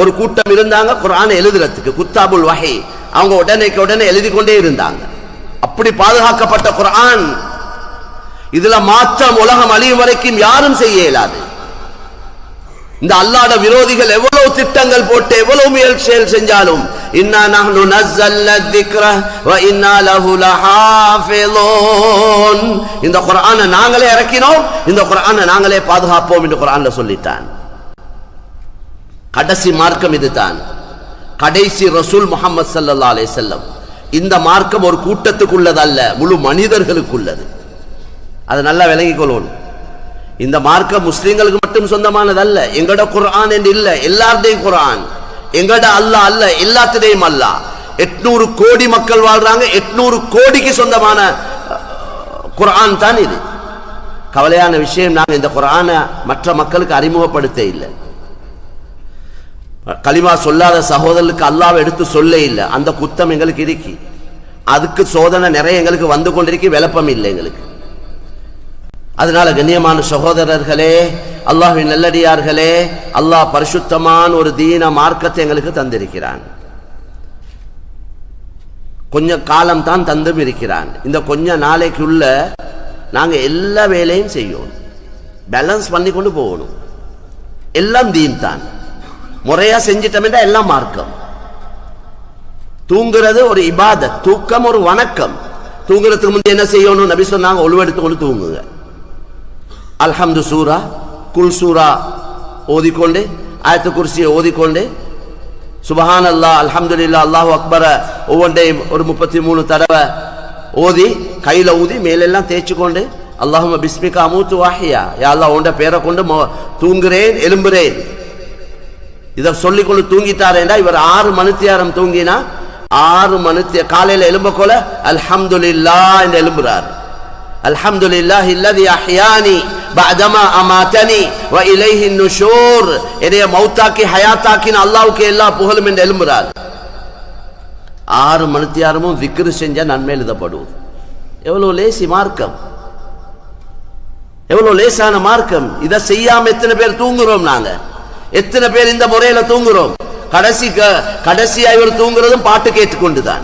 ஒரு கூட்டம் இருந்தாங்க குர்ஆனை எழுதுறதுக்கு, குத்தாபுல் வஹி. அவங்க உடனே எழுதி கொண்டே இருந்தாங்க. அப்படி பாதுகாக்கப்பட்ட குர்ஆன், இதுல மாற்றம் உலகம் அழியும் வரைக்கும் யாரும் செய்ய இயலாது. இந்த அல்லாஹ்ட விரோதிகள் எவ்வளவு திட்டங்கள் போட்டு எவ்வளவு முயற்சிகள் செஞ்சாலும், இன்னா நஹ்னு நஸல்னா ذிக்ர வ இன்னா லஹு லஹாஃபிலூன், இந்த குர்ஆனை நாங்களே இறக்கினோம், இந்த குர்ஆனை நாங்களே பாதுகாப்போம் என்று குர்ஆன்ல சொல்லிட்டான். கடைசி மார்க்கம் இதுதான். கடைசி ரசூல் முஹம்மது ஸல்லல்லாஹு அலைஹி வஸல்லம். இந்த மார்க்கம் ஒரு கூட்டத்துக்குள்ளதல்ல, முழு மனிதர்களுக்குள்ளது. அதை நல்லா விளங்கிக் கொள்ளணும். இந்த மார்க்கம் முஸ்லிம்களுக்கு மட்டும் சொந்தமானதல்ல. எங்கட குர்ஆன் என்று இல்ல, எல்லாருடையும் குர்ஆன். எங்கட அல்லாஹ் அல்ல, எல்லாத்துடையும் அல்லாஹ். 800 கோடி மக்கள் வாழ்றாங்க, 800 கோடிக்கு சொந்தமான குர்ஆன் தான் இது. கவலையான விஷயம், நாங்கள் இந்த குர்ஆனை மற்ற மக்களுக்கு அறிமுகப்படுத்த இல்லை. கலிமா சொல்லாத சகோதரர்களுக்கு அல்லாஹ்வை எடுத்து சொல்ல இல்லை. அந்த குத்தம் எங்களுக்கு இருக்கு. அதுக்கு சோதனை நிறைய எங்களுக்கு வந்து கொண்டிருக்கு, விளப்பம் இல்லை எங்களுக்கு. அதனால கண்ணியமான சகோதரர்களே, அல்லாஹ்வின் நல்லடியார்களே, அல்லாஹ் பரிசுத்தமான ஒரு தீன மார்க்கத்தை எங்களுக்கு தந்திருக்கிறான். கொஞ்ச காலம் தான் தந்தும் இருக்கிறான். இந்த கொஞ்ச நாளைக்குள்ள நாங்க எல்லா வேலையும் செய்யணும், பேலன்ஸ் பண்ணி கொண்டு போகணும். எல்லாம் தீன் தான், முறையா செஞ்சிட்டோம்னா எல்லாம் மார்க்கம். தூங்குறது ஒரு இபாதத், தூக்கம் ஒரு வணக்கம். தூங்குறதுக்கு முந்தைய என்ன செய்யணும்? நபி சொன்னாங்க, ஒழுவெடுத்து கொண்டு தூங்குங்க. அல்ஹம்து சூரா, குல் சூரா ஓதிக்கொண்டு, ஆயத்து குர்சியை ஓதிக்கொண்டு, சுபஹான் அல்லாஹ், அல்ஹம்துலில்லாஹ், அல்லாஹு அக்பர ஒவ்வொன்றையும் ஒரு 33 தடவை ஓதி, கையில ஊதி மேலெல்லாம் தேய்ச்சி கொண்டு, அல்லாஹும்ம பிஸ்மிகா அமூத்து வாஹியா, யா அல்லாஹ் உண்ட பேரை கொண்டு தூங்குறேன், எலும்புறேன். இதை சொல்லிக்கொண்டு தூங்கிட்டாரேண்டா, இவர் 6 மணித்தியாரம் தூங்கினா 6 மணித்திய காலையில எலும்ப கொல அல்ஹம்துலில்லாஹ் என்று எலும்புறார். அல்ஹம்துலில்லாஹி அல்லதி அஹ்யானி பஅதமா அமாதனி வ இலைஹி நுஷூர், என்னைய மௌத்தாக்கி ஹயாத்தாக்கின அல்லாஹ்வுக்கு எல்லா புகழும் என்று எழும்புறார். 6 மணித்தியாரமும் விக்ர் செஞ்ச நன்மை எழுதப்படுவது. எவ்வளவு லேசி மார்க்கம், எவ்வளவு லேசான மார்க்கம். இதை செய்யாம எத்தனை பேர் தூங்குறோம்? நாங்க எத்தனை பேர் இந்த முறையில தூங்குறோம்? கடைசியா இவர் தூங்குறதும் பாட்டு கேட்டுக்கொண்டுதான்.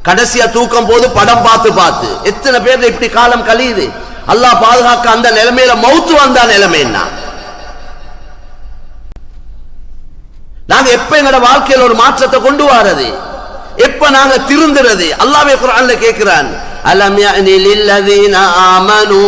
கடைசியா தூக்கம் போது படம் பார்த்து பார்த்து எத்தனை பேர் இப்படி காலம் கழியுது. அல்லாஹ் பாதுகாக்க. அந்த நிலைமையில மௌத்து வந்தா நிலைமை என்ன? நாங்க எப்ப எங்களோட வாழ்க்கையில் ஒரு மாற்றத்தை கொண்டு வரது? எப்ப நாங்க திருந்துறது? அல்லாஹ்வே குர்ஆன்ல கேக்குறான், அலம் யஅனி லில்லதீன ஆமனு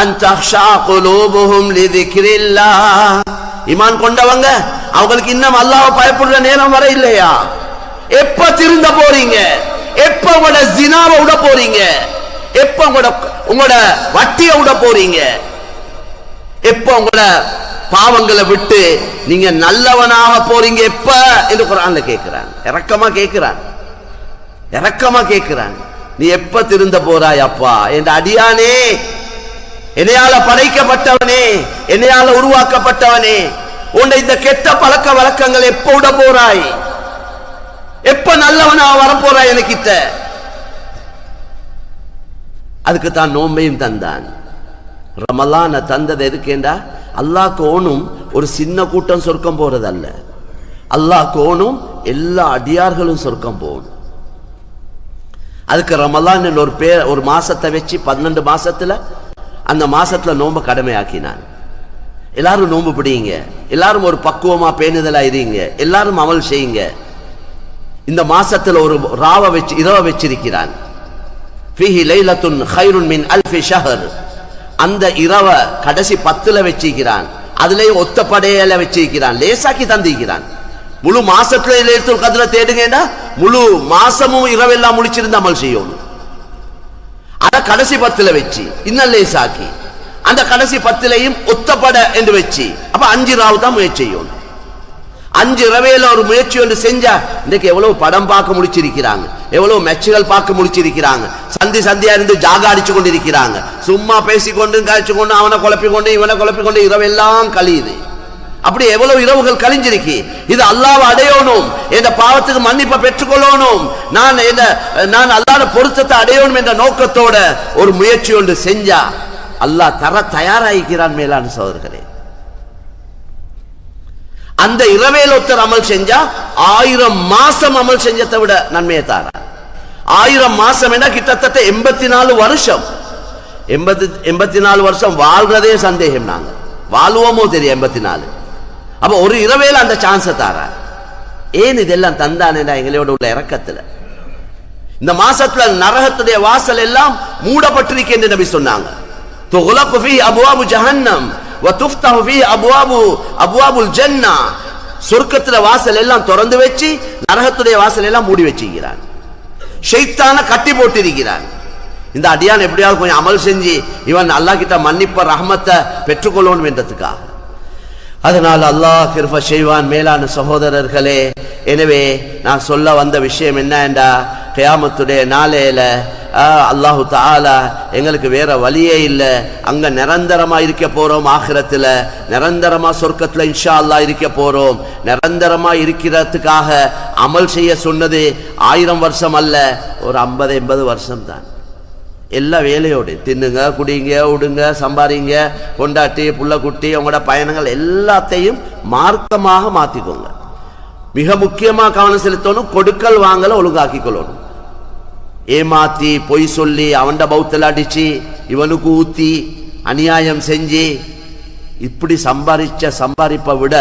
அன் தக்ஷா குலூபுஹும் லிذிக்ரில்லாஹ், ஈமான் கொண்டவங்க அவங்களுக்கு இன்னும் அல்லாஹ்வை பயப்படுற நேரம் வர இல்லையா? எப்ப திருந்த போறீங்க? எப்ப உங்களோட ஜினாவை விட போறீங்க? எப்ப உங்களோட வட்டியை விட போறீங்க? எப்ப உங்களோட பாவங்களை விட்டு நீங்க நல்லவனாக போறீங்க? எப்ப என்று குர்ஆன்ல கேட்கிறான். இரக்கமா கேட்கிறான், இரக்கமா கேட்கிறான். நீ எப்ப திருந்த போறாய் அப்பா? என்ற அடியானே, என்னையால படைக்கப்பட்டவனே, என்னையால உருவாக்கப்பட்டவனே, உன்னை இந்த கெட்ட பழக்க வழக்கங்களை எப்ப விட போறாய்? எப்ப நல்லவனா வரப்போறாய் எனக்கிட்ட? அதுக்கு தான் நோம்பையும் தந்தான். ரமலான தந்தது எதுக்கேண்டா, அல்லாஹ்க்கு ஓனும் ஒரு சின்ன கூட்டம் சொர்க்கம் போறது அல்ல. அல்லாஹ்க்கு ஓனும் எல்லா அடியார்களும் சொர்க்கம் போகணும். அதுக்கு ரமலான் ஒரு மாசத்தை வச்சு 12 மாசத்துல அந்த மாசத்துல நோம்ப கடமையாக்கினான். எல்லாரும் நோம்பு பிடிங்க, எல்லாரும் ஒரு பக்குவமா பேணுதலா இருங்க, எல்லாரும் அமல் செய்யுங்க. இந்த மாசத்துல ஒரு ராவ வச்சு இரவை வச்சிருக்கிறான். ஃபீஹி லைலத்துன் கைருன் மின் அல்ஃபி ஷஹர், அந்த இரவ கடைசி 10ல வச்சிருக்கிறான். அதுலயும் ஒத்தப்படையில வச்சிருக்கிறான், லேசாக்கி தந்திருக்கிறான். முழு மாசத்துல லைலத்துல் கத்ர தேடுங்கடா, முழு மாசமும் இரவெல்லாம் முடிச்சிருந்து அமல் செய்யணும். அத கடைசி 10ல வச்சு இன்னும் லேசாக்கி, அந்த கடைசி 10லையும் ஒத்தப்பட என்று வச்சு, அப்ப 5 ராவு தான் முயற்சி செய்யணும். 5 இரவையில ஒரு முயற்சி ஒன்று செஞ்சா இன்னைக்கு எவ்வளவு படம் பார்க்க முடிச்சிருக்கிறாங்க, எவ்வளவு மெச்சுகள் பார்க்க முடிச்சிருக்கிறாங்க. சந்தியா இருந்து ஜாக அடிச்சு கொண்டு இருக்கிறாங்க. சும்மா பேசிக்கொண்டு காய்ச்சி கொண்டு அவனை குழப்பிக்கொண்டு இவனை குழப்பிக்கொண்டு இரவெல்லாம் கழியுது. அப்படி எவ்வளவு இரவுகள் கழிஞ்சிருக்கு. இது அல்லாஹ்வை அடையணும், இந்த பாவத்துக்கு மன்னிப்பை பெற்றுக்கொள்ளணும், நான் அல்லாஹ்வுடைய பொருத்தத்தை அடையணும் என்ற நோக்கத்தோட ஒரு முயற்சி ஒன்று செஞ்சா அல்லாஹ் தர தயாராகிறான். மேலான சகோதரர்களே, அந்த இரவேல ஒருத்தர் அமல் செஞ்சா 1000 மாசம் அமல் செஞ்சதை விட நன்மையை தாரா. 1000 மாசம் என்ன கிட்டத்தட்ட 84 வருஷம். 84 வருஷம் வாழ்றதே சந்தேகம். நாங்க வாழ்வோமோ தெரியும் 84. அப்ப ஒரு இரவேல அந்த சான்ஸை தாரா. ஏன் இதெல்லாம் தந்தானேடா எங்களோட உள்ள இறக்கத்துல. இந்த மாசத்துல நரகத்துடைய வாசல் எல்லாம் மூடப்பட்டிருக்கு என்று நபி சொன்னாங்க. துக்லகு ஃபீஹி அப்வாபு ஜஹன்னம் வ துஃப்தஹு ஃபீஹி அப்வாபுல் ஜன்னah. சொர்க்கத்துல வாசல் எல்லாம் திறந்து வச்சு நரகத்துடைய வாசல் எல்லாம் மூடி வச்சிருக்கிறான். ஷைத்தான கட்டி போட்டிருக்கிறான். இந்த அடியான் எப்படியாவது கொஞ்சம் அமல் செஞ்சு இவன் அல்லாஹ் கிட்ட மன்னிப்ப ரஹ்மத்தை பெற்றுக்கொள்ளணும் என்றதுக்காக. அதனால் அல்லாஹ் கிருபை செய்வான். மேலான சகோதரர்களே, எனவே நான் சொல்ல வந்த விஷயம் என்ன என்றா, கியாமத்துடைய நாளையில அல்லாஹு தஆலா எங்களுக்கு வேற வழியே இல்லை. அங்க நிரந்தரமா இருக்க போறோம். ஆகிரத்துல நிரந்தரமா சொர்க்கத்துல இன்ஷா அல்லாஹ் இருக்க போறோம். நிரந்தரமா இருக்கிறதுக்காக அமல் செய்ய சொன்னது 1000 வருஷம் அல்ல, ஒரு 50-80 வருஷம் தான். எல்லா வேலையோடு தின்னுங்க, குடிங்க, உடுங்க, சம்பாதிங்க, கொண்டாட்டி புள்ள குட்டி உங்களோட பயணங்கள் எல்லாத்தையும் மார்க்கமாக மாற்றிக்கோங்க. மிக முக்கியமாக கவனம் செலுத்தணும். கொடுக்கல் வாங்கல ஒழுங்காக்கி கொள்ளணும். ஏமாத்தி பொய் சொல்லி அவன்ட பௌத்தல் அடிச்சு இவனுக்கு ஊத்தி அநியாயம் செஞ்சு இப்படி சம்பாதிப்பை விட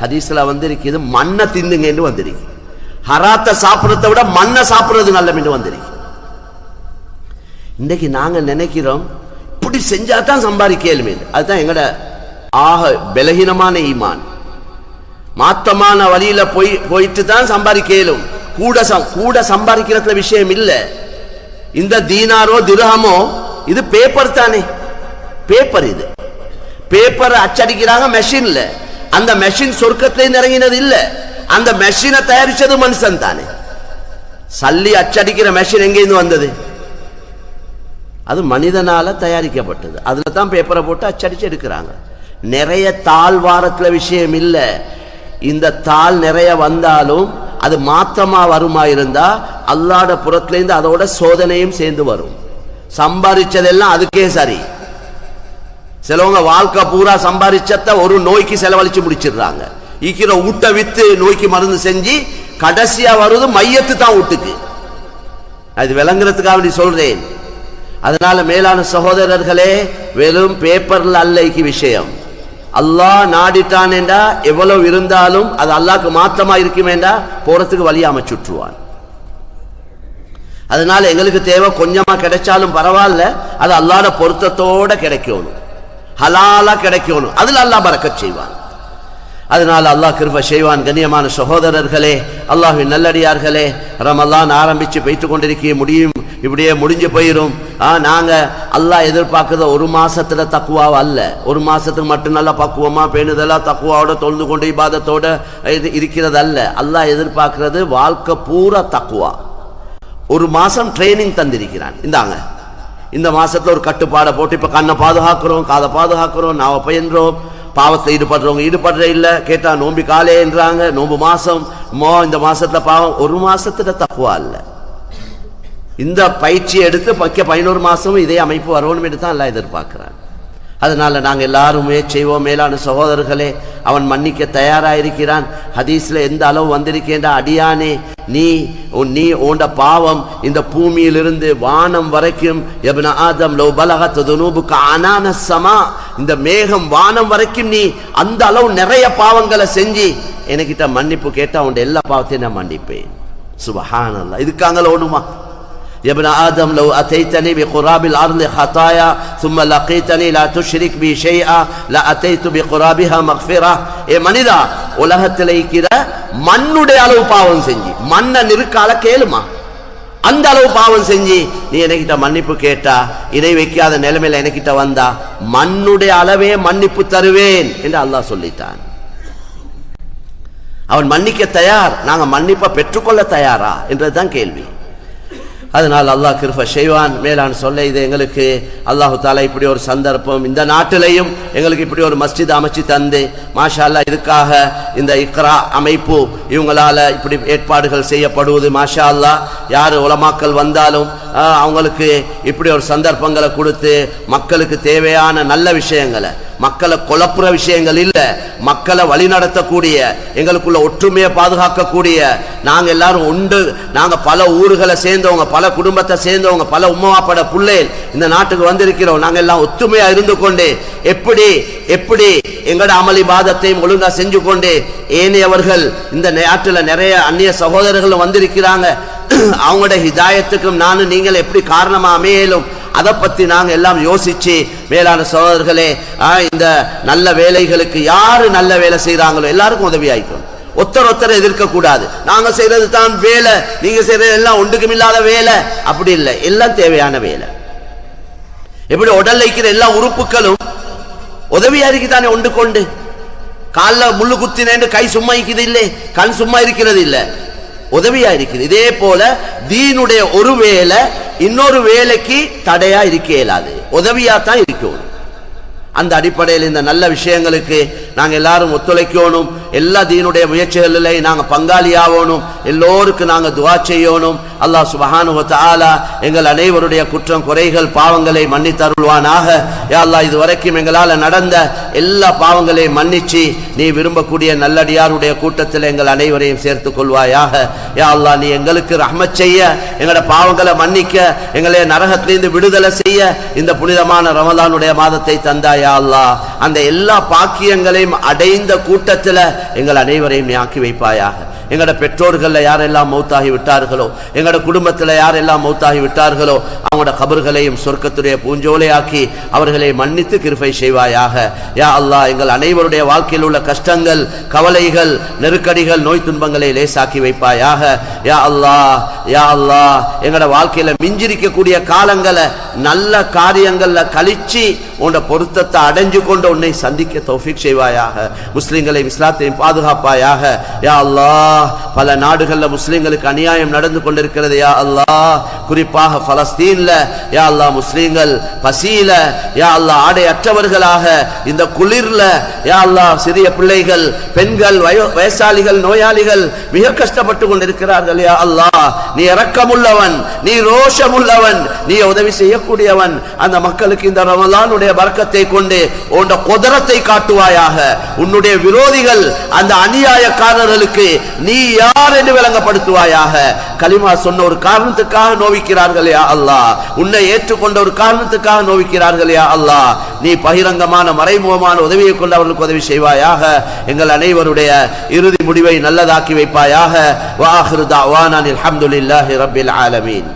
ஹதீஸ்ல வந்திருக்குது மண்ணை தின்னுங்கன்னு வந்திருக்கு. ஹராத்தை சாப்பிட்றத விட மண்ணை சாப்பிட்றது நல்லமென்று வந்திருக்கு. இன்னைக்கு நாங்க நினைக்கிறோம் இப்படி செஞ்சா தான் சம்பாதிக்கலுமே. அதுதான் எங்கட ஆக பலகீனமான ஈமான். மாத்தமான வழியில போயிட்டு தான் சம்பாதிக்கலும். கூட சம்பாதிக்கிறதுல விஷயம் இல்லை. இந்த தீனாரோ திரஹமோ இது பேப்பர் தானே. பேப்பர் இது பேப்பர் அச்சடிக்கிறாங்க மெஷின்ல. அந்த மெஷின் சொர்க்கத்திலே இறங்கினது இல்ல. அந்த மெஷினை தயாரிச்சது மனுஷன் தானே. சல்லி அச்சடிக்கிற மெஷின் எங்கேருந்து வந்தது? அது மனிதனால தயாரிக்கப்பட்டது. அதுல தான் பேப்பரை போட்டு அச்சடிச்சு எடுக்கிறாங்க. நிறைய தாள் வாரத்துல விஷயம் இல்லை. இந்த தாள் நிறைய வந்தாலும் அது மாத்தமா வருமா இருந்தா அல்லாஹ்வுடைய புறத்திலிருந்து அதோட சோதனையும் சேர்ந்து வரும். சம்பாதிச்சதெல்லாம் அதுக்கே சரி. சிலவங்க வாழ்க்கை பூரா சம்பாதிச்சத ஒரு நோய்க்கு செலவழிச்சு முடிச்சிடுறாங்க. ஈக்கிற ஊட்ட வித்து நோய்க்கு மருந்து செஞ்சு கடைசியா வருது மையத்து தான் வீட்டுக்கு. அது விளங்குறதுக்காக வேண்டி சொல்றேன். அதனால மேலான சகோதரர்களே, வெறும் பேப்பர்ல அல்லைக்கு விஷயம். அல்லாஹ் நாடிட்டான் என்றா எவ்வளவு இருந்தாலும் அது அல்லாஹ்க்கு மாத்தமா இருக்குமேண்டா போறதுக்கு வழி அமைச்சுட்டுருவான். அதனால எங்களுக்கு தேவை கொஞ்சமா கிடைச்சாலும் பரவாயில்ல, அது அல்லாஹ்வுடைய பொருத்தத்தோட கிடைக்கணும், ஹலாலா கிடைக்கணும். அதுல அல்லாஹ் பரக்கத் செய்வான். அதனால அல்லாஹ் கிருபை செய்வான். கண்ணியமான சகோதரர்களே, அல்லாஹ்வின் நல்லடியார்களே, ரமலான் ஆரம்பிச்சு போய்த்து கொண்டிருக்க முடியும், இப்படியே முடிஞ்சு போயிடும். நாங்க அல்லாஹ் எதிர்பார்க்கறத ஒரு மாசத்துல தக்குவாவா அல்ல. ஒரு மாசத்துக்கு மட்டும் நல்லா பக்குவமா பேணுதலா தக்குவாவோட தொழுந்து கொண்டு இபாதத்தோட இருக்கிறது அல்ல. அல்லாஹ் எதிர்பார்க்கிறது வாழ்க்கை பூரா தக்குவா. ஒரு மாசம் ட்ரைனிங் தந்திருக்கிறான். இந்தாங்க, இந்த மாசத்துல ஒரு கட்டுப்பாடை போட்டு இப்ப கண்ணை பாதுகாக்கிறோம், காதை பாதுகாக்கிறோம், நாவ பயின்றோம். பாவத்தை ஈடுபடுறவங்க ஈடுபடுற இல்ல. கேட்டா நோம்பி காலேன்றாங்க. நோம்பு மாசம் இந்த மாசத்துல பாவம். ஒரு மாசத்துல தக்குவா இல்ல. இந்த பயிற்சி எடுத்து 11 மாசமும் இதே அமைப்பு வரணும் என்று தான் எல்லாம் எதிர்பார்க்கிறான். அதனால நாங்கள் எல்லாருமே செய்வோம். மேலான சகோதரர்களே, அவன் மன்னிக்க தயாராயிருக்கிறான். ஹதீஸ்ல எந்த அளவு வந்திருக்கேண்டா, அடியானே நீ உண்ட பாவம் இந்த பூமியிலிருந்து வானம் வரைக்கும், இப்ன ஆதம் லவ் பலகத் துனூபுக அனான ஸமா, இந்த மேகம் வானம் வரைக்கும் நீ அந்த அளவு நிறைய பாவங்களை செஞ்சு என்கிட்ட மன்னிப்பு கேட்டா உன் எல்லா பாவத்தையும் நான் மன்னிப்பேன். சுப்ஹானல்லாஹ். இதுக்காங்கள ஒண்ணுமா? يا ابن آدم لو أتيتني بقراب الأرض خطايا ثم لقيتني لا تشرك بي شيئا لأتيت بقرابها مغفرة. மனிதா, உலகத்தில் இருக்கிற மண்ணுடைய அளவு பாவம் செஞ்சு, மண்ணை நிறுக்கால கேளுமா, அந்த அளவு பாவம் செஞ்சு நீ என்கிட்ட மன்னிப்பு கேட்டா, இணை வைக்காத நிலைமையில என்கிட்ட வந்தா மண்ணுடைய அளவே மன்னிப்பு தருவேன் என்று அல்லாஹ் சொல்லிட்டான். அவன் மன்னிக்க தயார். நாங்க மன்னிப்பை பெற்றுக்கொள்ள தயாரா என்றதுதான் கேள்வி. அதனால் அல்லாஹ் கிருபை செய்வான். மேலான சொல்ல இது எங்களுக்கு அல்லாஹு தாலா இப்படி ஒரு சந்தர்ப்பம் இந்த நாட்டிலையும் எங்களுக்கு இப்படி ஒரு மஸ்ஜித் அமைச்சு தந்து, மாஷா அல்லாஹ், இதுக்காக இந்த இக்ரா அமைப்பு இவங்களால இப்படி ஏற்பாடுகள் செய்யப்படுவது மாஷா அல்லாஹ். யார் உலமாக்கள் வந்தாலும் அவங்களுக்கு இப்படி ஒரு சந்தர்ப்பங்களை கொடுத்து மக்களுக்கு தேவையான நல்ல விஷயங்களை, மக்களை குழப்புற விஷயங்கள் இல்ல, மக்களை வழிநடத்தக்கூடிய, எங்களுக்குள்ள ஒற்றுமையை பாதுகாக்கக்கூடிய, நாங்க எல்லாரும் உண்டு, நாங்க பல ஊர்களை சேர்ந்தவங்க, பல குடும்பத்தை சேர்ந்தவங்க, பல உம்மாப்பட பிள்ளைகள் இந்த நாட்டுக்கு வந்திருக்கிறோம். நாங்க எல்லாம் ஒத்துமையா இருந்து கொண்டு எப்படி எப்படி எங்கட அமளி பாதத்தையும் ஒழுங்கா செஞ்சு கொண்டு ஏனையவர்கள் இந்த நாட்டில் நிறைய அந்நிய சகோதரர்கள் வந்திருக்கிறாங்க, அவங்களோட ஹிதாயத்துக்கும் நானும் நீங்கள் எப்படி காரணமா அமையலும், அதை பத்தி நாங்க எல்லாம் யோசிச்சு மேலான சகோதரர்களே, இந்த நல்ல வேலைகளுக்கு யாரு நல்ல வேலை செய்யறாங்களோ எல்லாருக்கும் உதவி ஆயிக்கும். ஒருத்தர் எதிர்க்க கூடாது. நாங்க செய்யறது தான் வேலை, நீங்க செய்யறது எல்லாம் ஒன்றுக்கும் இல்லாத வேலை, அப்படி இல்லை, எல்லாம் தேவையான வேலை. எப்படி உடல் வைக்கிற எல்லா உறுப்புகளும் உதவியா இருக்குதானே ஒன்று கொண்டு. காலில் முள்ளு குத்தினேன்னு கை சும்மா இருக்குது இல்லை, கண் சும்மா இருக்கிறது இல்லை, உதவியா இருக்குது. இதே போல தீனுடைய ஒரு வேலை இன்னொரு வேலைக்கு தடையா இருக்க இயலாது, உதவியா தான் இருக்கும். அந்த அடிப்படையில் இந்த நல்ல விஷயங்களுக்கு நாங்கள் எல்லாரும் ஒத்துழைக்கணும். எல்லா தீனுடைய முயற்சிகளில் நாங்கள் பங்காளியாகணும். எல்லோருக்கும் நாங்கள் துவா செய்யணும். அல்லாஹ் சுப்ஹானஹு வ தஆலா எங்கள் அனைவருடைய குற்றம் குறைகள் பாவங்களை மன்னித்தருள்வானாக. யா அல்லாஹ், இதுவரைக்கும் எங்களால் நடந்த எல்லா பாவங்களையும் மன்னிச்சு நீ விரும்பக்கூடிய நல்லடியாருடைய கூட்டத்தில் எங்கள் அனைவரையும் சேர்த்துக் கொள்வாயாக. யா அல்லாஹ், நீ எங்களுக்கு ரஹ்மத் செய்ய, எங்களோட பாவங்களை மன்னிக்க, எங்களை நரகத்திலிருந்து விடுதலை செய்ய இந்த புனிதமான ரமலானுடைய மாதத்தை தந்தாய். யா அல்லாஹ், அந்த எல்லா பாக்கியங்களையும் அடைந்த கூட்டத்தில் எங்கள் அனைவரையும் நீ ஆக்கி வைப்பாயாக. எங்களோட பெற்றோர்கள் யாரெல்லாம் மௌத்தாகி விட்டார்களோ, எங்களோட குடும்பத்தில் யாரெல்லாம் மௌத்தாகி விட்டார்களோ அவங்களோட கபர்களையும் சொர்க்கத்துடைய பூஞ்சோலையாக்கி அவர்களை மன்னித்து கிருபை செய்வாயாக. யா அல்லாஹ், எங்கள் அனைவருடைய வாழ்க்கையில் உள்ள கஷ்டங்கள், கவலைகள், நெருக்கடிகள், நோய் துன்பங்களை லேசாக்கி வைப்பாயாக. யா அல்லாஹ், யா அல்லாஹ், எங்களோட வாழ்க்கையில மிஞ்சிருக்கக்கூடிய காலங்களை நல்ல காரியங்கள்ல கழிச்சு உன்னோட பொருத்தத்தை அடைஞ்சு கொண்டு உன்னை சந்திக்க தௌஃபீக் செய்வாயாக. முஸ்லிம்களையும் இஸ்லாத்தையும் பாதுகாப்பாயாக. யா அல்லாஹ், பல நாடுகளில் முஸ்லிம்களுக்கு அநியாயம் நடந்து கொண்டிருக்கிறது. யா அல்லாஹ், குறிப்பாக பலஸ்தீன்ல யா அல்லாஹ் முஸ்லிம்கள் பசியில, யா அல்லாஹ் ஆடை அற்றவர்களாக இந்த குளிர்ல, யா அல்லாஹ் சிறிய பிள்ளைகள், பெண்கள், வயசாளிகள், நோயாளிகள் மிக கஷ்டப்பட்டு கொண்டிருக்கிறார்கள். யா அல்லாஹ், நீ இரக்கமுள்ளவன், நீ ரோஷமுள்ளவன், நீ உதவி செய்யக்கூடியவன். அந்த மக்களுக்கு இந்த ரமலானுடைய பரக்கத்தை கொண்டு உன்னுடைய குதிரத்தை காட்டுவாயாக. உன்னுடைய விரோதிகள் அந்த அநியாயக்காரர்களுக்கு நீ யார் என்று விளங்கப்படுத்துவாயாக. கலிமா சொன்ன ஒரு காரணத்துக்காக நோவிக்கிறார்கள் யா அல்லாஹ், உன்னை ஏற்றுக்கொண்ட ஒரு காரணத்துக்காக நோவிக்கிறார்கள் யா அல்லாஹ். நீ பகிரங்கமான மறைமுகமான உதவியை கொண்டு அவர்களுக்கு உதவி செய்வாயாக. எங்கள் அனைவருடைய இறுதி முடிவை நல்லதாக்கி வைப்பாயாக. வ ஆகிரு தஅவானா அல்ஹம்துலில்லாஹி ரப்பில் ஆலமீன்.